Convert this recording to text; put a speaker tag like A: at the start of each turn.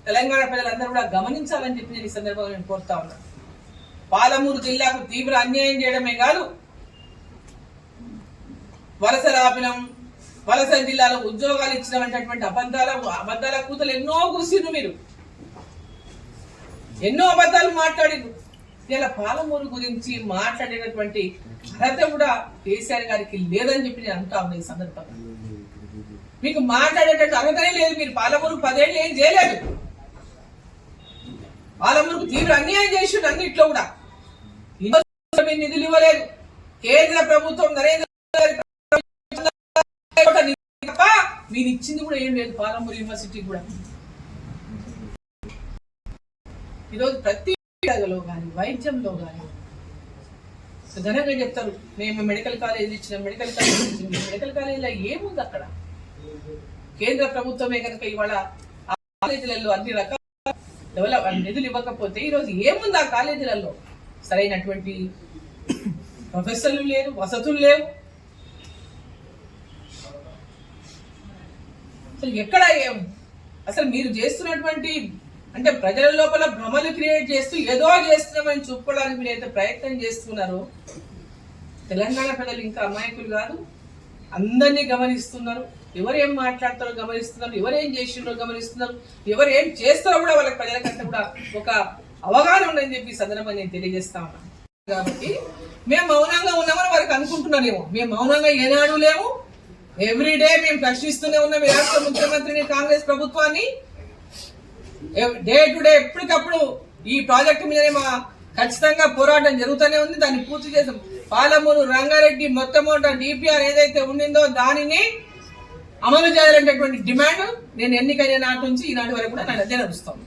A: తెలంగాణ ప్రజలందరూ కూడా గమనించాలని చెప్పి నేను ఈ సందర్భంగా నేను కోరుతా ఉన్నా. పాలమూరు జిల్లాకు తీవ్ర అన్యాయం చేయడమే కాదు, వలస జిల్లాలో ఉద్యోగాలు ఇచ్చినటువంటి అబద్ధాల కూతలు ఎన్నో కురిసిరు. మీరు ఎన్నో అబద్ధాలు మాట్లాడిరు. ఇలా పాలమూరు గురించి మాట్లాడేటటువంటి అర్హత కూడా కేసీఆర్ గారికి లేదని చెప్పి నేను అంటా ఉన్నా. ఈ సందర్భంగా మీకు మాట్లాడేటట్టు అర్హతనే లేదు. మీరు పాలమూరు 10 ఏళ్ళు ఏం చేయలేదు. పాలమూరుకు తీవ్ర అన్యాయం చేసిండు. అన్నిట్లో కూడా నిధులు ఇవ్వలేదు. కేంద్ర ప్రభుత్వం నరేంద్ర మీరు ఇచ్చింది కూడా ఏం లేదు. పాలమూరు యూనివర్సిటీ కూడా ఈరోజు ప్రతి విద్యలో కానీ వైద్యంలో కానీ ఘనంగా చెప్తారు, మేము మెడికల్ కాలేజీలు ఇచ్చినాం, మెడికల్ కాలేజీలో ఏముంది అక్కడ? కేంద్ర ప్రభుత్వమే కనుక ఇవాళ ఆ కాలేజీలలో అన్ని రకాల నిధులు ఇవ్వకపోతే ఈరోజు ఏముంది ఆ కాలేజీలలో? సరైనటువంటి ప్రొఫెసర్లు లేరు, వసతులు లేవు. అసలు ఎక్కడ అసలు మీరు చేస్తున్నటువంటి అంటే ప్రజల లోపల భ్రమలు క్రియేట్ చేస్తూ ఏదో చేస్తున్నామని చూపుకోవడానికి మీరు అయితే ప్రయత్నం చేస్తున్నారు. తెలంగాణ ప్రజలు ఇంకా అమాయకులు కాదు, అందరినీ గమనిస్తున్నారు. ఎవరేం మాట్లాడతారో గమనిస్తున్నారు, ఎవరేం చేసిండ్రో గమనిస్తున్నారు, ఎవరేం చేస్తారో కూడా వాళ్ళకి ప్రజలకంటే కూడా ఒక అవగాహన ఉందని చెప్పి సందర్భంగా నేను తెలియజేస్తా ఉన్నాను. కాబట్టి మేము మౌనంగా ఉన్నామని వారికి అనుకుంటున్నారేమో. మేము మౌనంగా ఏనాడు లేము. ఎవ్రీడే మేము ప్రశ్నిస్తూనే ఉన్నాం ఈ రాష్ట్ర ముఖ్యమంత్రిని, కాంగ్రెస్ ప్రభుత్వాన్ని. డే టు డే ఎప్పటికప్పుడు ఈ ప్రాజెక్టు మీదనే మా ఖచ్చితంగా పోరాటం జరుగుతూనే ఉంది. దాన్ని పూర్తి చేసాం. పాలమూరు రంగారెడ్డి మొట్టమొదట DPR ఏదైతే ఉండిందో దానిని అమలు చేయాలనేటువంటి డిమాండ్ నేను ఎన్నికైన నాటి నుంచి ఈనాటి వరకు కూడా అదే నడుస్తాను.